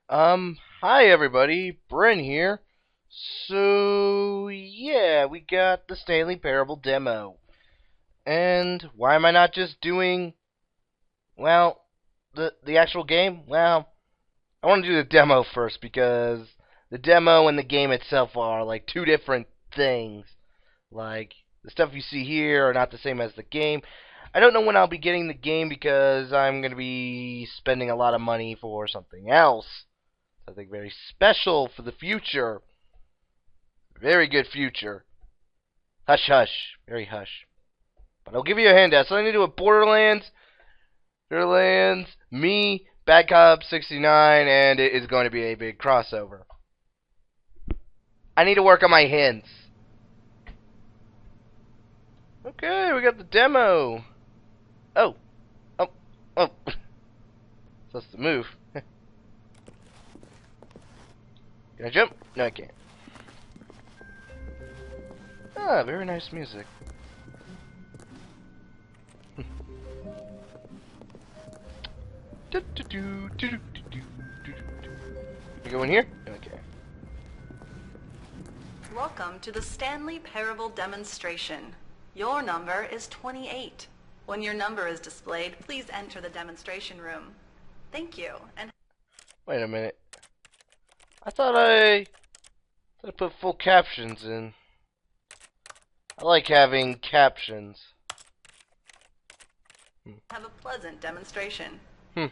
Hi everybody, Bren here. So, yeah, we got the Stanley Parable demo. And why am I not just doing, well, the actual game? Well, I want to do the demo first because the demo and the game itself are like two different things. Like, the stuff you see here are not the same as the game. I don't know when I'll be getting the game because I'm going to be spending a lot of money for something else. Something very special for the future. Very good future. Hush hush. Very hush. But I'll give you a handout. So I need to do a Borderlands, me, Bad Cop 69, and it is going to be a big crossover. I need to work on my hints. Okay, we got the demo. Oh. Oh. Oh. Supposed to move. Can I jump? No, I can't. Ah, very nice music. You go in here? Okay. Welcome to the Stanley Parable demonstration. Your number is 28. When your number is displayed, please enter the demonstration room. Thank you, and Wait a minute. I thought I put full captions in. I like having captions. have a pleasant demonstration. Yeah,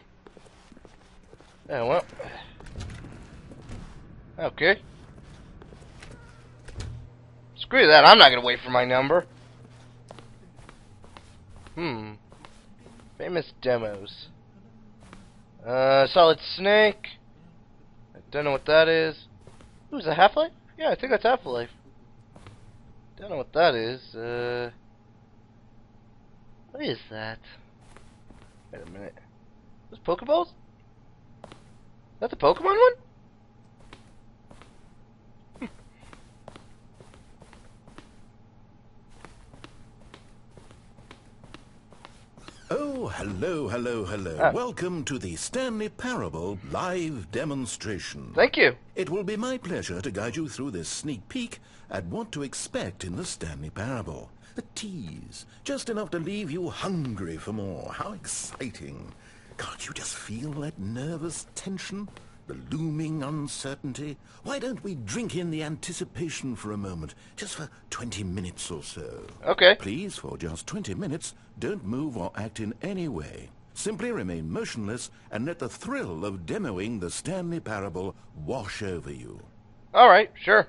well. Okay. Screw that, I'm not gonna wait for my number. Famous demos. Solid Snake. I don't know what that is. Ooh, is that Half-Life? Yeah, I think that's Half-Life. Don't know what that is. What is that? Wait a minute. Those Pokeballs? Is that the Pokemon one? Oh, hello, hello, hello. Ah. Welcome to the Stanley Parable live demonstration. Thank you. It will be my pleasure to guide you through this sneak peek at what to expect in the Stanley Parable. A tease, just enough to leave you hungry for more. How exciting. Can't you just feel that nervous tension? The looming uncertainty? Why don't we drink in the anticipation for a moment, just for 20 minutes or so? Okay. Please, for just 20 minutes, don't move or act in any way. Simply remain motionless and let the thrill of demoing the Stanley Parable wash over you. Alright, sure.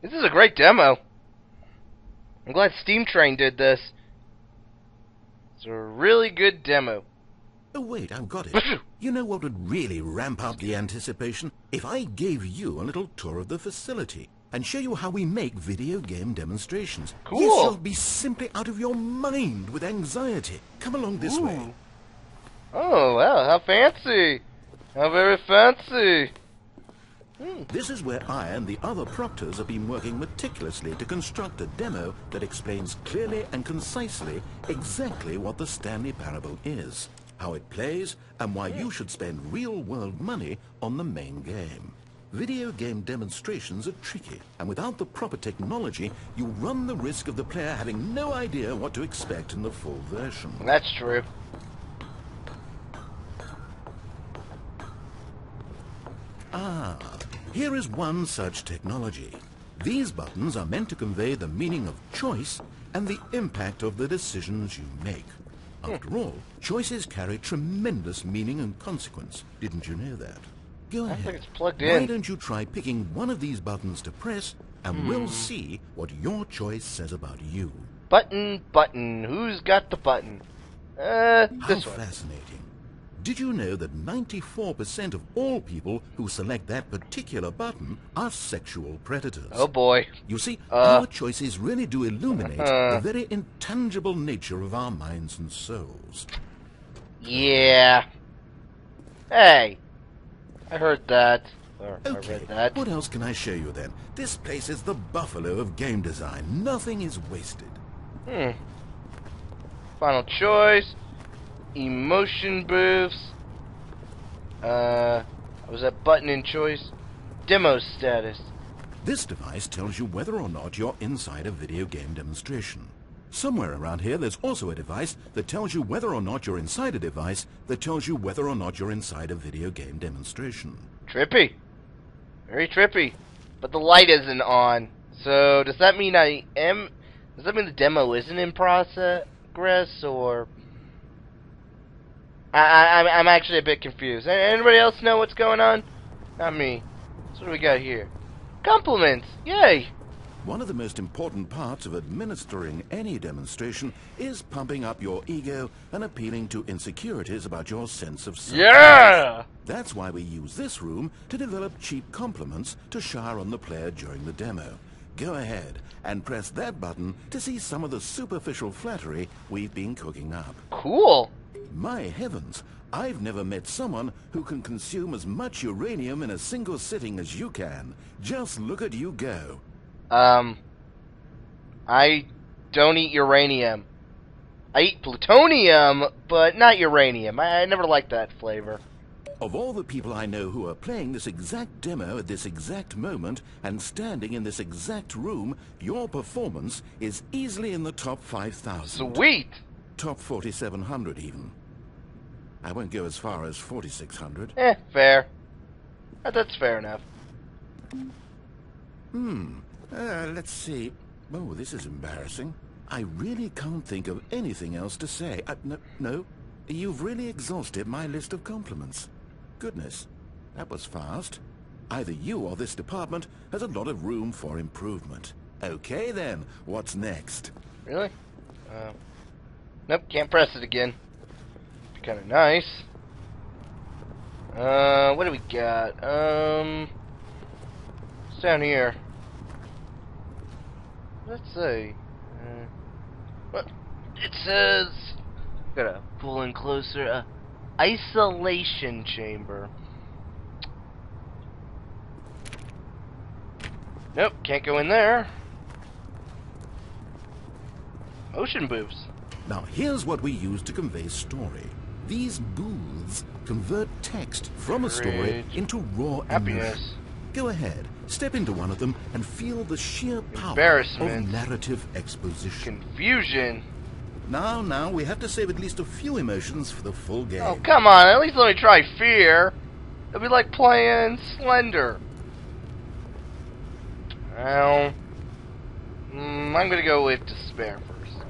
This is a great demo. I'm glad Steam Train did this. It's a really good demo. Oh, wait, I've got it. You know what would really ramp up the anticipation? If I gave you a little tour of the facility and show you how we make video game demonstrations. Cool. Yes, you'll be simply out of your mind with anxiety. Come along this way. Oh, wow, how fancy. How very fancy. This is where I and the other proctors have been working meticulously to construct a demo that explains clearly and concisely exactly what the Stanley Parable is, how it plays, and why you should spend real-world money on the main game. Video game demonstrations are tricky, and without the proper technology, you run the risk of the player having no idea what to expect in the full version. That's true. Ah, here is one such technology. These buttons are meant to convey the meaning of choice and the impact of the decisions you make. After all, choices carry tremendous meaning and consequence. Didn't you know that? Go ahead. I think it's plugged Why in. don't you try picking one of these buttons to press, and we'll see what your choice says about you. Button. Who's got the button? How This one. fascinating. Did you know that 94% of all people who select that particular button are sexual predators? Oh boy. You see, our choices really do illuminate the very intangible nature of our minds and souls. Yeah. Hey. I heard that. Or I Okay, read that. what else can I show you then? This place is the buffalo of game design. Nothing is wasted. Final choice. Emotion booths. Was that button in choice? Demo status. This device tells you whether or not you're inside a video game demonstration. Somewhere around here there's also a device that tells you whether or not you're inside a device that tells you whether or not you're inside a video game demonstration. Trippy. Very trippy. But the light isn't on. So does that mean does that mean the demo isn't in progress, or I'm actually a bit confused. Anybody else know what's going on? Not me. So what do we got here? Compliments! Yay! One of the most important parts of administering any demonstration is pumping up your ego and appealing to insecurities about your sense of self. Yeah! That's why we use this room to develop cheap compliments to shower on the player during the demo. Go ahead and press that button to see some of the superficial flattery we've been cooking up. Cool! My heavens, I've never met someone who can consume as much uranium in a single sitting as you can. Just look at you go. I don't eat uranium. I eat plutonium, but not uranium. I never liked that flavor. Of all the people I know who are playing this exact demo at this exact moment and standing in this exact room, your performance is easily in the top 5,000. Sweet! Top 4,700 even. I won't go as far as 4,600. Fair. That's fair enough. Let's see. Oh, this is embarrassing. I really can't think of anything else to say. No. You've really exhausted my list of compliments. Goodness, that was fast. Either you or this department has a lot of room for improvement. Okay then, what's next? Really? Nope, can't press it again. Be kind of nice. What do we got? It's down here. Let's see. What? It says... Gotta pull in closer. Isolation chamber. Nope, can't go in there. Ocean booths. Now here's what we use to convey story. These booths convert text from a story into raw happiness. Emotion. Go ahead, step into one of them and feel the sheer power Embarrassment. of narrative exposition. Confusion. Now, we have to save at least a few emotions for the full game. Oh, come on, at least let me try fear. It'll be like playing Slender. Well, I'm gonna go with despair first.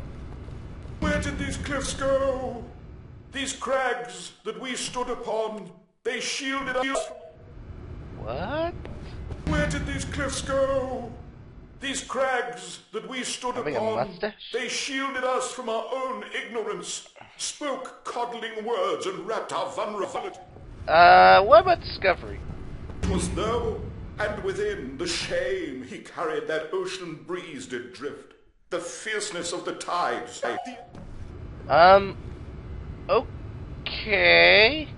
Where did these cliffs go? These crags that we stood upon, they shielded us. What? Where did these cliffs go? These crags that we stood Having a upon, mustache? they shielded us from our own ignorance, spoke coddling words and wrapped our vulnerability. What about discovery? Was though, and within the shame he carried that ocean breeze did drift, the fierceness of the tides. Okay.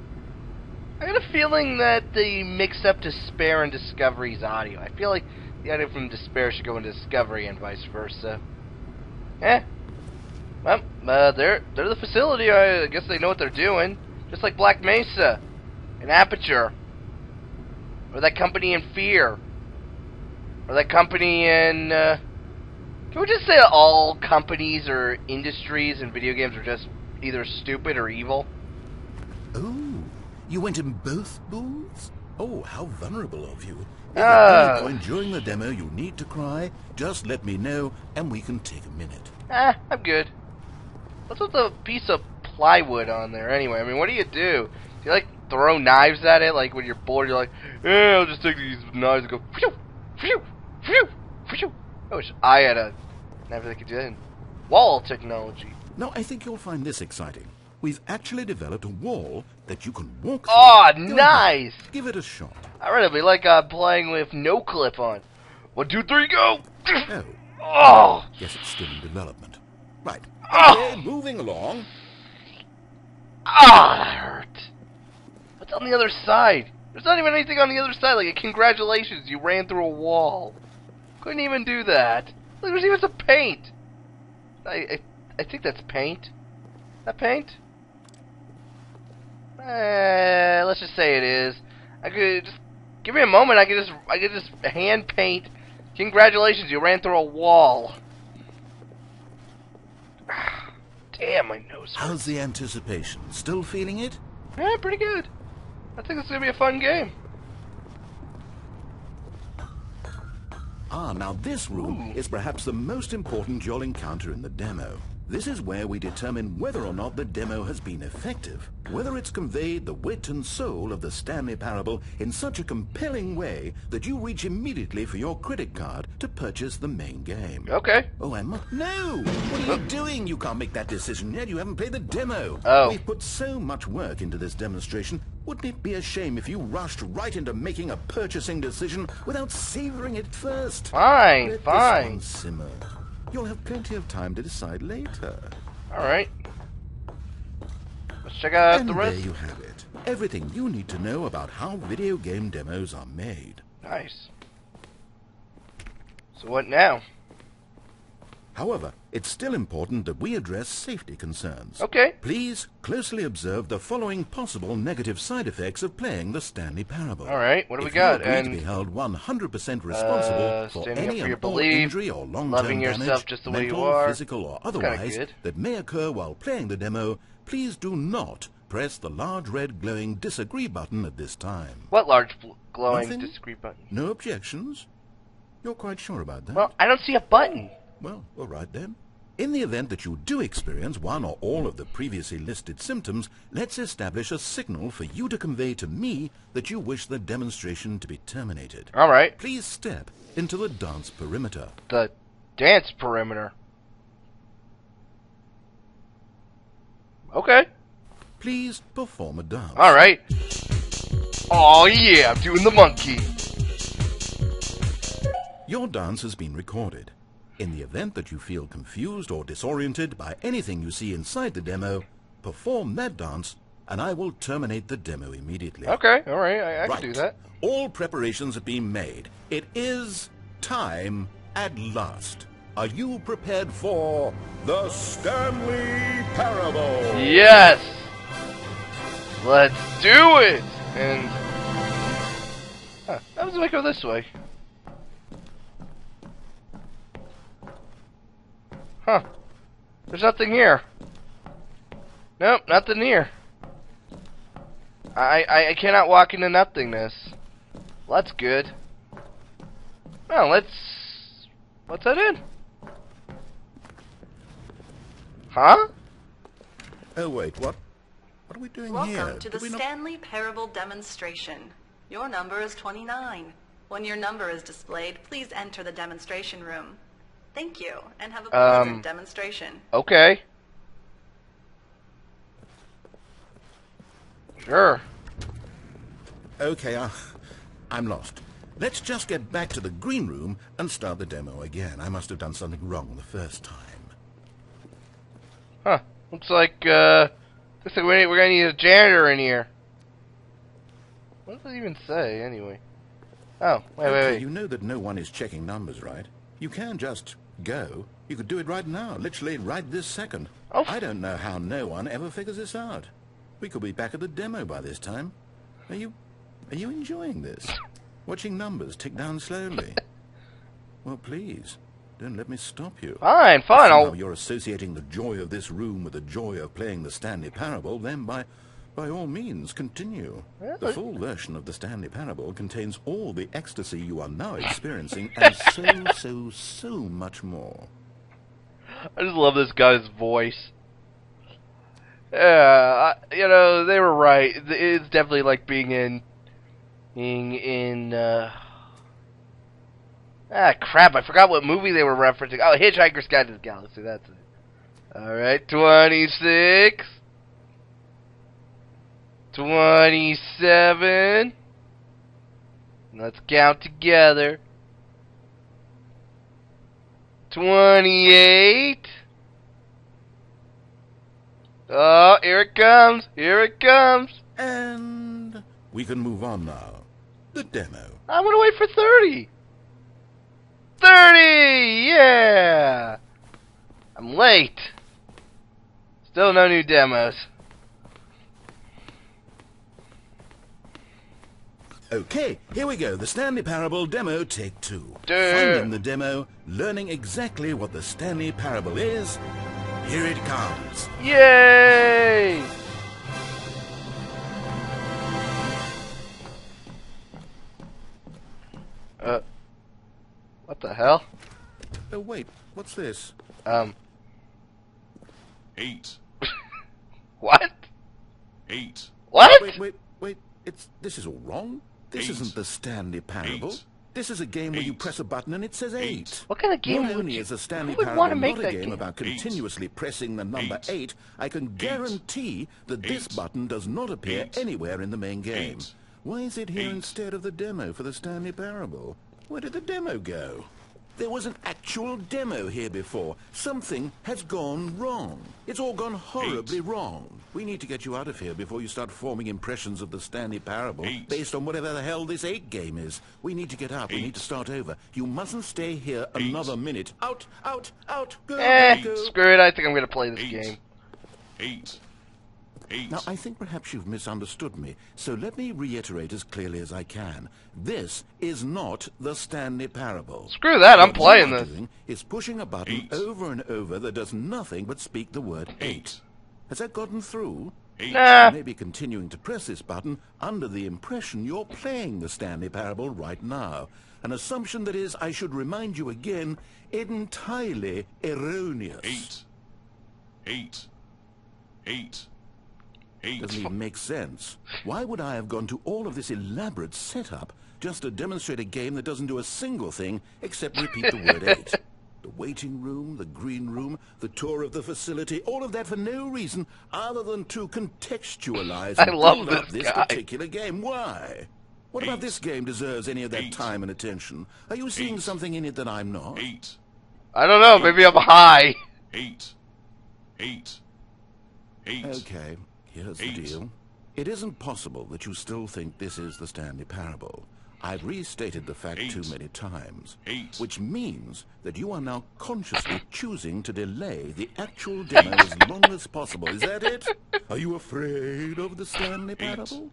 I got a feeling that they mix up despair and discovery's audio. I feel like the audio from despair should go into discovery and vice versa. Well, they're the facility. I guess they know what they're doing. Just like Black Mesa and Aperture. Or that company in Fear. Or that company in, can we just say that all companies or industries in video games are just either stupid or evil? Oh, you went in both booths? Oh, how vulnerable of you. If at any point during the demo you need to cry, just let me know and we can take a minute. I'm good. What's with the piece of plywood on there anyway? I mean, what do? Do you like throw knives at it? Like when you're bored, you're like, yeah, I'll just take these knives and go, phew, phew, phew, phew. I wish I had a knife that could do that in wall technology. Now, I think you'll find this exciting. We've actually developed a wall that you can walk through. Oh, Go nice! ahead, give it a shot. I read it'd be like playing with no clip on. 1, 2, 3, go! Oh, Oh! yes, it's still in development. Right. Oh! Okay, moving along. Ah, that hurt. What's on the other side? There's not even anything on the other side. Like, congratulations, you ran through a wall. Couldn't even do that. Look, there's even some paint. I think that's paint. That paint? Let's just say it is. I could just give me a moment. I could just hand paint. Congratulations, you ran through a wall. Damn, my nose hurts. How's the anticipation? Still feeling it? Yeah, pretty good. I think it's gonna be a fun game. Ah, now this room is perhaps the most important you'll encounter in the demo. This is where we determine whether or not the demo has been effective, whether it's conveyed the wit and soul of the Stanley Parable in such a compelling way that you reach immediately for your credit card to purchase the main game. Okay. Oh, Emma? No! What are you doing? You can't make that decision yet. You haven't played the demo. Oh. We've put so much work into this demonstration. Wouldn't it be a shame if you rushed right into making a purchasing decision without savoring it first? Fine, Let fine. this one simmer. You'll have plenty of time to decide later. Alright. Let's check out And the rest. there you have it. Everything you need to know about how video game demos are made. Nice. So what now? However, it's still important that we address safety concerns. Okay. Please closely observe the following possible negative side effects of playing the Stanley Parable. Alright, what do we If got? you agree to And be held 100% responsible for standing up any for your and all belief, injury or long-term loving yourself damage, just the way you mental, are. physical or That's kinda otherwise, good. that may occur while playing the demo, please do not press the large red glowing disagree button at this time. what large glowing Nothing? disagree button? No objections? You're quite sure about that? Well, I don't see a button. Well, all right then. In the event that you do experience one or all of the previously listed symptoms, let's establish a signal for you to convey to me that you wish the demonstration to be terminated. Alright. Please step into the dance perimeter. The dance perimeter. Okay. Please perform a dance. Alright. Oh yeah, I'm doing the monkey. Your dance has been recorded. In the event that you feel confused or disoriented by anything you see inside the demo, perform that dance and I will terminate the demo immediately. Okay, alright, I Right. can do that. All preparations have been made. It is time at last. Are you prepared for the Stanley Parable? Yes! Let's do it! And... Huh, how does it go this way? Huh. There's nothing here. Nope, nothing here. I cannot walk into nothingness. Well, that's good. Well, let's that in? Huh? Oh, wait, what? What are we doing here? Welcome to the Did we not- Stanley Parable demonstration. Your number is 29. When your number is displayed, please enter the demonstration room. Thank you, and have a pleasant demonstration. Okay. Sure. Okay, I'm lost. Let's just get back to the green room and start the demo again. I must have done something wrong the first time. Huh. Looks like we're gonna need a janitor in here. What does it even say, anyway? Oh, wait. You know that no one is checking numbers, right? You can just go. You could do it right now, literally right this second. Oh. I don't know how no one ever figures this out. We could be back at the demo by this time. Are you enjoying this? Watching numbers tick down slowly? Well, please, don't let me stop you. Fine. If somehow I'll... you're associating the joy of this room with the joy of playing the Stanley Parable, then by all means, continue. The full version of the Stanley Parable contains all the ecstasy you are now experiencing and so much more. I just love this guy's voice. Yeah, you know, they were right. It's definitely like being in crap, I forgot what movie they were referencing. Oh, Hitchhiker's Guide to the Galaxy, that's it. Alright, 26. 27. Let's count together. 28. Oh, here it comes. Here it comes. And we can move on now. The demo. I want to wait for 30. 30! Yeah! I'm late. Still no new demos. Okay, here we go. The Stanley Parable demo, take 2. Duh. Finding the demo, learning exactly what the Stanley Parable is. Here it comes. Yay! What the hell? Oh, wait, what's this? 8. What? 8. What? Wait, this is all wrong. This isn't the Stanley Parable. 8. This is a game where you press a button and it says 8. What kind of game Not would only you... is the Stanley who would Parable want to make not a that game game? about continuously pressing the number 8, I can guarantee that this button does not appear anywhere in the main game. Why is it here instead of the demo for the Stanley Parable? Where did the demo go? There was an actual demo here before. Something has gone wrong. It's all gone horribly wrong. We need to get you out of here before you start forming impressions of the Stanley Parable based on whatever the hell this 8 game is. We need to get out. We need to start over. You mustn't stay here another minute. Out, out, out, go, go. Screw it. I think I'm going to play this game. 8. 8. Now, I think perhaps you've misunderstood me, so let me reiterate as clearly as I can. This is not the Stanley Parable. Screw that. I'm What playing you are this. doing is pushing a button over and over that does nothing but speak the word 8. Has that gotten through? Nah. You may be continuing to press this button under the impression you're playing the Stanley Parable right now. An assumption that is, I should remind you again, entirely erroneous. 8. 8. 8. Doesn't even make sense. Why would I have gone to all of this elaborate setup just to demonstrate a game that doesn't do a single thing except repeat the word 8? The waiting room, the green room, the tour of the facility, all of that for no reason other than to contextualize I and love build up this this guy. particular game. Why? What about this game deserves any of that time and attention? Are you seeing something in it that I'm not? 8. I don't know. Maybe I'm high. 8. 8. 8. Okay, here's the 8. deal. It isn't possible that you still think this is the Stanley Parable. I've restated the fact 8. too many times, 8. which means that you are now consciously choosing to delay the actual demo as long as possible. Is that it? Are you afraid of the Stanley Parable?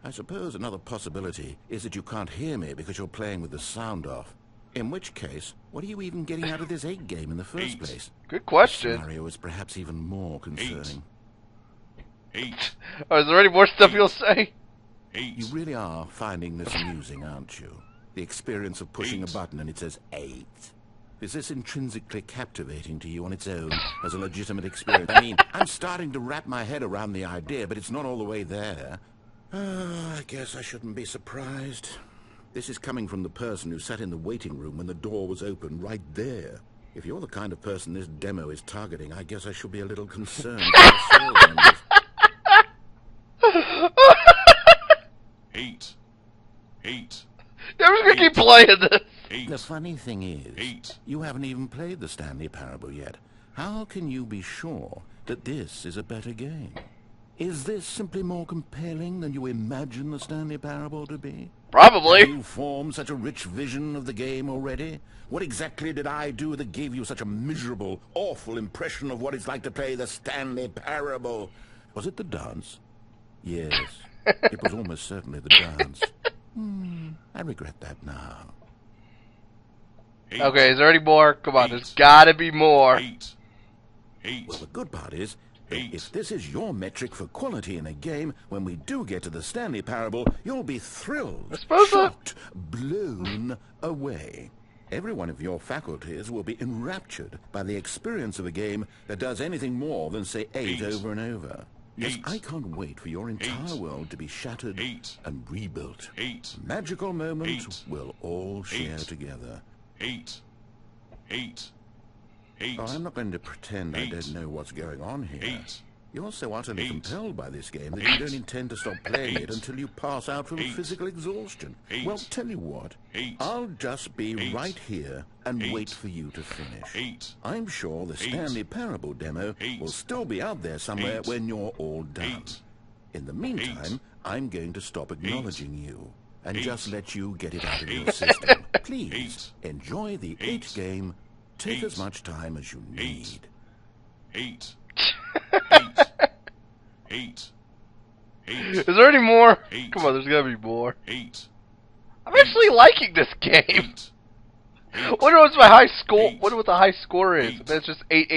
I suppose another possibility is that you can't hear me because you're playing with the sound off. In which case, what are you even getting out of this 8 game in the first 8. place? Good The question. scenario is perhaps even more concerning. 8. Oh, is there any more stuff you'll say? 8. You really are finding this amusing, aren't you? The experience of pushing a 8. button and it says 8. Is this intrinsically captivating to you on its own as a legitimate experience? I mean, I'm starting to wrap my head around the idea, but it's not all the way there. I guess I shouldn't be surprised. This is coming from the person who sat in the waiting room when the door was open right there. If you're the kind of person this demo is targeting, I guess I should be a little concerned. For your sales numbers. 8. 8. I'm just gonna keep playing this. 8. The funny thing is, 8. you haven't even played the Stanley Parable yet. How can you be sure that this is a better game? Is this simply more compelling than you imagine the Stanley Parable to be? Probably. Have you formed such a rich vision of the game already? What exactly did I do that gave you such a miserable, awful impression of what it's like to play the Stanley Parable? Was it the dance? Yes, it was almost certainly the dance. I regret that now. 8. Okay, is there any more? Come on, 8. there's gotta be more. 8. 8. Well, the good part is that 8. if this is your metric for quality in a game, when we do get to the Stanley Parable, you'll be thrilled, I suppose that- shocked, blown away. Every one of your faculties will be enraptured by the experience of a game that does anything more than say 8 8. over and over. Yes, 8. I can't wait for your entire 8. world to be shattered 8. and rebuilt. 8. Magical moments 8. we'll all share 8. together. 8. 8. 8. Oh, I'm not going to pretend I 8. don't know what's going on here. 8. You're so utterly 8. compelled by this game that 8. you don't intend to stop playing 8. it until you pass out from 8. physical exhaustion. 8. Well, tell you what, 8. I'll just be 8. right here and 8. wait for you to finish. 8. I'm sure the 8. Stanley Parable demo 8. will still be out there somewhere 8. when you're all done. 8. In the meantime, 8. I'm going to stop acknowledging you and 8. just let you get it out of your 8. system. Please, 8. enjoy the 8. 8 game. Take 8. as much time as you need. 8. 8. 8. Is there any more? 8. Come on, there's gotta be more. 8. I'm actually liking this game. 8. Wonder what's my high score. 8. Wonder what the high score is. 8. But it's just 8.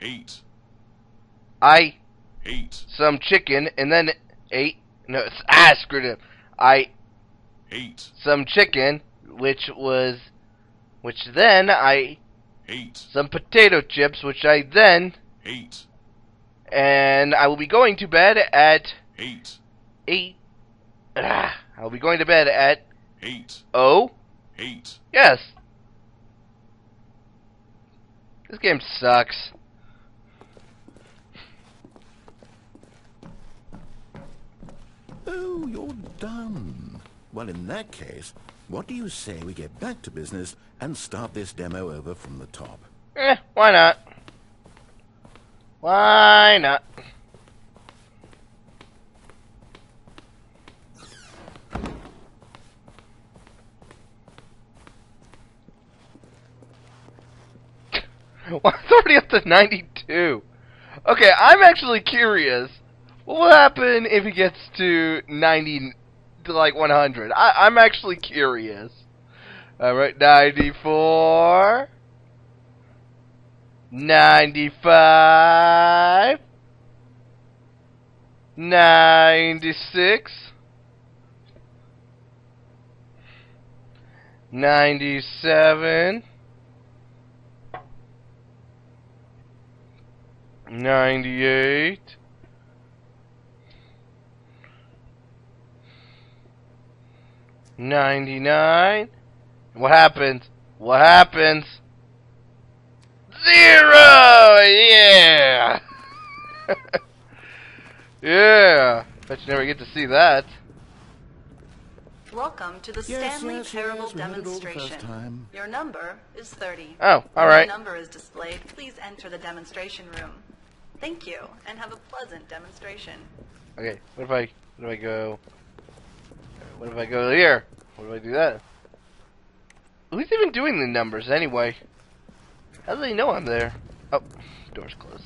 8. I 8. some chicken and then 8. No, screwed it. 8. Some chicken, which then I 8. some potato chips, which I then 8. and I will be going to bed at 8. 8. I'll be going to bed at 8. 8. Yes. This game sucks. Oh, you're done. Well, in that case, what do you say we get back to business and start this demo over from the top? Why not? Why not? Well, it's already up to 92. Okay, I'm actually curious. What will happen if he gets to 90, to like 100? I'm actually curious. Alright, 94. 95. 96. 97. 98. 99. What happens? What happens? 0! Yeah! Yeah! Bet you never get to see that. Welcome to the Yes, Stanley yes, Parable yes, we heard it all the first demonstration. time. Your number is 30. Oh, When alright. your number is displayed, please enter the demonstration room. Thank you, and have a pleasant demonstration. Okay, what if I go... What if I go here? What if I do that? Who's even doing the numbers anyway? How do they know I'm there? Oh, door's closed.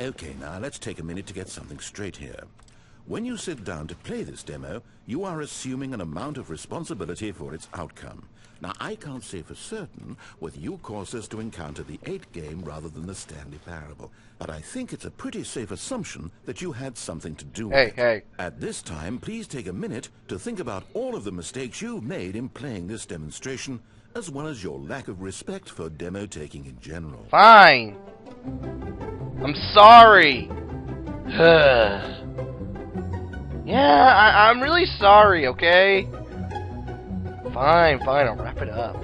Okay, now let's take a minute to get something straight here. When you sit down to play this demo, you are assuming an amount of responsibility for its outcome. Now, I can't say for certain whether you caused us to encounter the 8 game rather than the Stanley Parable, but I think it's a pretty safe assumption that you had something to do with it. Hey. At this time, please take a minute to think about all of the mistakes you've made in playing this demonstration, as well as your lack of respect for demo taking in general. Fine. I'm sorry. Yeah, I'm really sorry, okay? Fine, I'll wrap it up.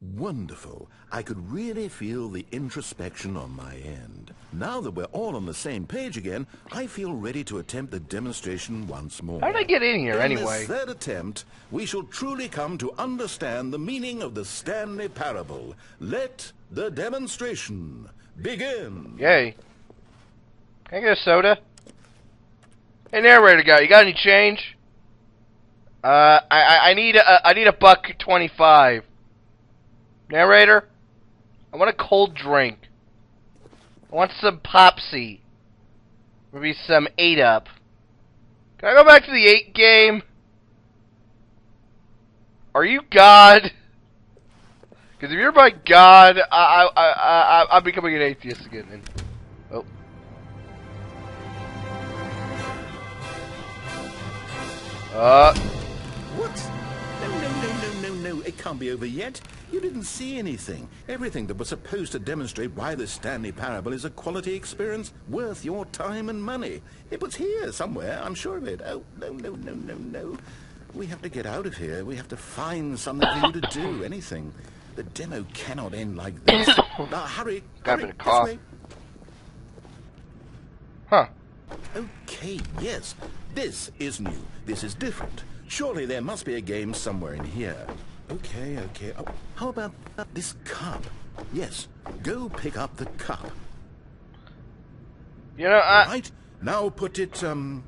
Wonderful. I could really feel the introspection on my end. Now that we're all on the same page again, I feel ready to attempt the demonstration once more. How did I get in here, In anyway? this third attempt, we shall truly come to understand the meaning of the Stanley Parable. Let the demonstration begin. Yay. Can I get a soda? Hey, narrator guy, you got any change? I need a $1.25. Narrator, I want a cold drink. I want some Popsy. Maybe some 8-Up. Can I go back to the 8 game? Are you God? Because if you're my God, I'm becoming an atheist again. And, oh. What? No, it can't be over yet. You didn't see anything. Everything that was supposed to demonstrate why the Stanley Parable is a quality experience worth your time and money. It was here somewhere, I'm sure of it. Oh, no. We have to get out of here. We have to find something for you to do, anything. The demo cannot end like this. Now, hurry. Got a bit of This cough. way. Huh. Okay, yes. This is new. This is different. Surely there must be a game somewhere in here. Okay. Oh, how about this cup? Yes, go pick up the cup. You know, Right? Now put it, in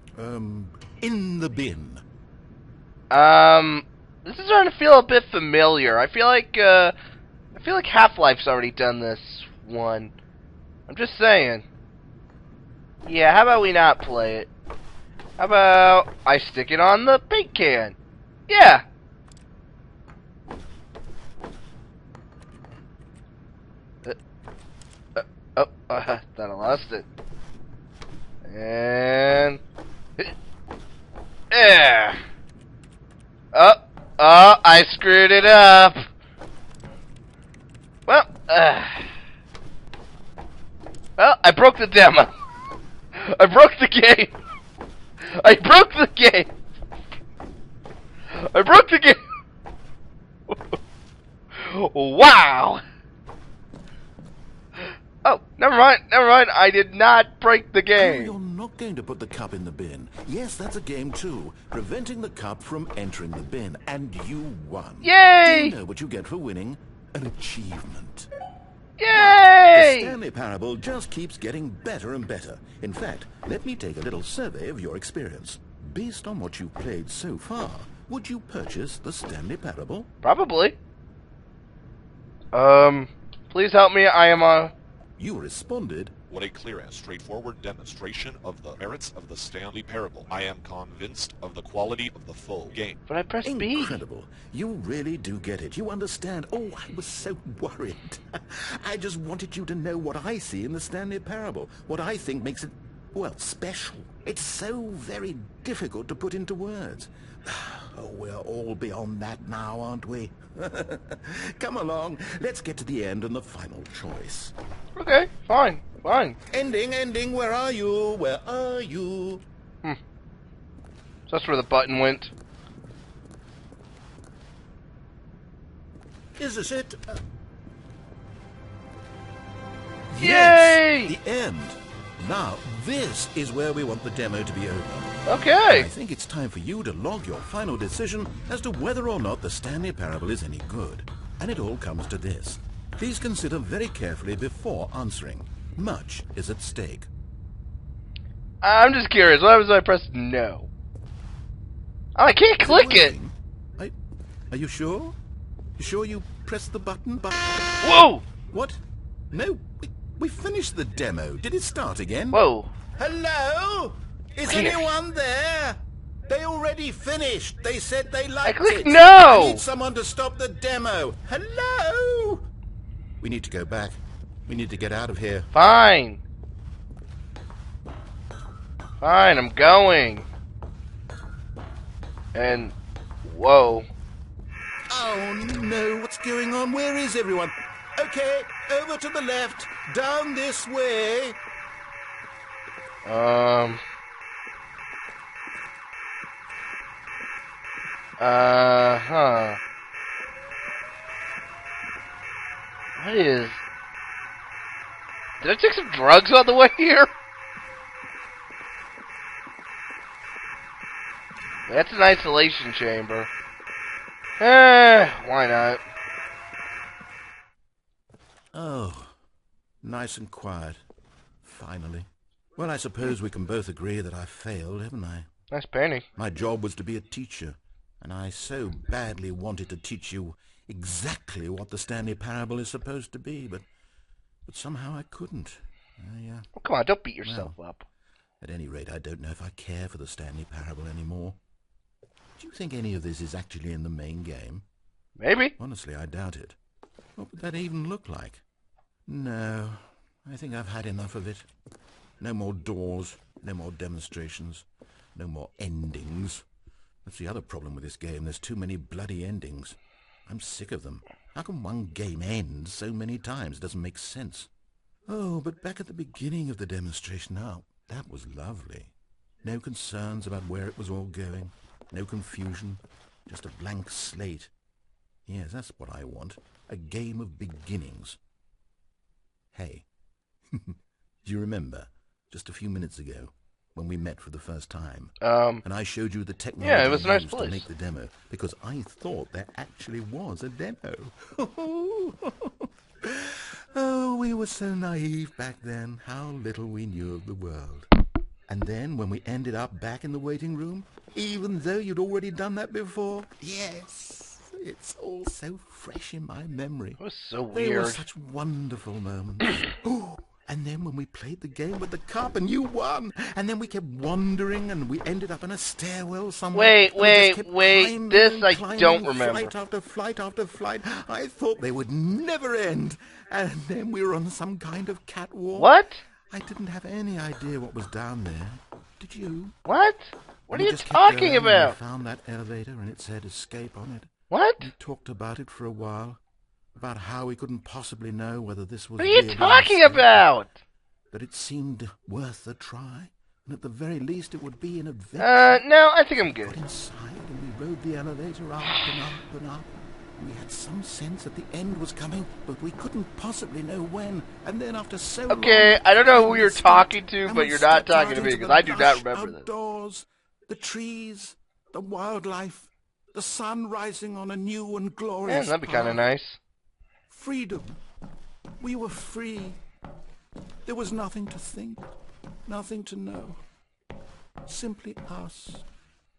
the bin. this is starting to feel a bit familiar. I feel like I feel like Half-Life's already done this one. I'm just saying. Yeah, how about we not play it? How about I stick it on the paint can? Yeah. Thought I lost it. And yeah. Oh, I screwed it up. Well, I broke the demo. I broke the game. I broke the game. I broke the game. Wow. Oh, never mind. Never mind. I did not break the Oh, game. you're not going to put the cup in the bin. Yes, that's a game too. Preventing the cup from entering the bin. And you won. Yay! Do you know what you get for winning? An achievement. The Yay! Stanley Parable just keeps getting better and better. In fact, let me take a little survey of your experience. Based on what you've played so far, would you purchase the Stanley Parable? Probably. Please help me. I am on. You responded, What a clear and straightforward demonstration of the merits of the Stanley Parable. I am convinced of the quality of the full game. But I pressed B. incredible. You really do get it. You understand. Oh, I was so worried. I just wanted you to know what I see in the Stanley Parable. What I think makes it, well, special. It's so very difficult to put into words. Oh, we're all beyond that now, aren't we? Come along. Let's get to the end and the final choice. Okay, fine, fine. Ending, where are you? Where are you? So that's where the button went. Is this it? Yay! Yes, the end. Now, this is where we want the demo to be over. Okay. I think it's time for you to log your final decision as to whether or not the Stanley Parable is any good. And it all comes to this. Please consider very carefully before answering. Much is at stake. I'm just curious. What happens if I press no? Oh, I can't click it. Are you sure? You sure you pressed the button? Whoa! What? No, we finished the demo. Did it start again? Whoa. Hello? Is Weird. anyone there? They already finished. They said they liked clicked it. no! I need someone to stop the demo. Hello? We need to go back. We need to get out of here. Fine. Fine, I'm going. And whoa. Oh no, what's going on? Where is everyone? Okay, over to the left. Down this way. Huh. What is... Did I take some drugs on the way here? That's an isolation chamber. Why not? Oh, nice and quiet. Finally. Well, I suppose we can both agree that I failed, haven't I? Nice painting. My job was to be a teacher, and I so badly wanted to teach you exactly what the Stanley Parable is supposed to be, but somehow I couldn't. Oh, come on, don't beat yourself up. At any rate, I don't know if I care for the Stanley Parable anymore. Do you think any of this is actually in the main game? Maybe. Honestly, I doubt it. What would that even look like? No, I think I've had enough of it. No more doors, no more demonstrations, no more endings. That's the other problem with this game. There's too many bloody endings. I'm sick of them. How can one game end so many times? It doesn't make sense. Oh, but back at the beginning of the demonstration now, that was lovely. No concerns about where it was all going. No confusion. Just a blank slate. Yes, that's what I want. A game of beginnings. Hey, do you remember, just a few minutes ago, when we met for the first time, and I showed you the technology yeah, it was a nice used place. to make the demo, because I thought there actually was a demo. Oh, we were so naive back then. How little we knew of the world. And then, when we ended up back in the waiting room, even though you'd already done that before, yes, it's all so fresh in my memory. It was so They were weird. such wonderful moments. Oh, and then when we played the game with the cup and you won, and then we kept wandering and we ended up in a stairwell somewhere. Wait, and we just wait, kept wait. climbing This and I climbing, don't remember. Flight after flight after flight. I thought they would never end. And then we were on some kind of catwalk. What? I didn't have any idea what was down there. Did you? What? What And are we you just kept talking going, and we about? found that elevator and it said escape on it. What? We talked about it for a while, about how we couldn't possibly know whether this was What are you really talking an escape, about? that it seemed worth a try, and at the very least it would be an adventure. No, I think I'm We got good. inside and we rode the elevator up and up and up. We had some sense that the end was coming, but we couldn't possibly know when. And then after so long... Okay, I don't know who you're we talking stopped, to, and but we you're not stepped talking out to me, into because the I do not lush remember this. outdoors, the trees, the wildlife, the sun rising on a new and glorious Man, that'd be kind of path. nice. Freedom. We were free. There was nothing to think, nothing to know. Simply us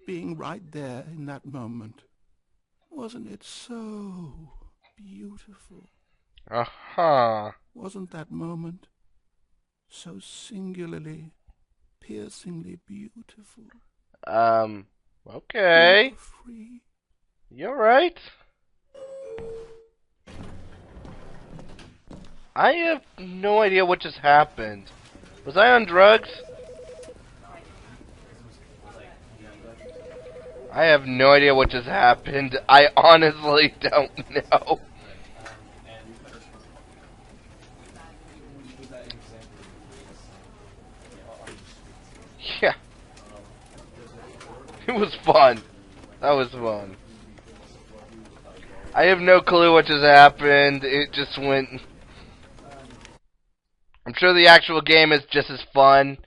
being right there in that moment. Wasn't it so beautiful? Uh-huh. Wasn't that moment so singularly, piercingly beautiful? Okay. We were free. You're right. I have no idea what just happened. Was I on drugs? I have no idea what just happened. I honestly don't know. Yeah. It was fun. That was fun. I have no clue what just happened. It just went... I'm sure the actual game is just as fun.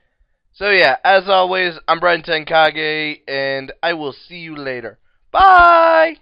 So yeah, as always, I'm Bren Tenkage, and I will see you later. Bye!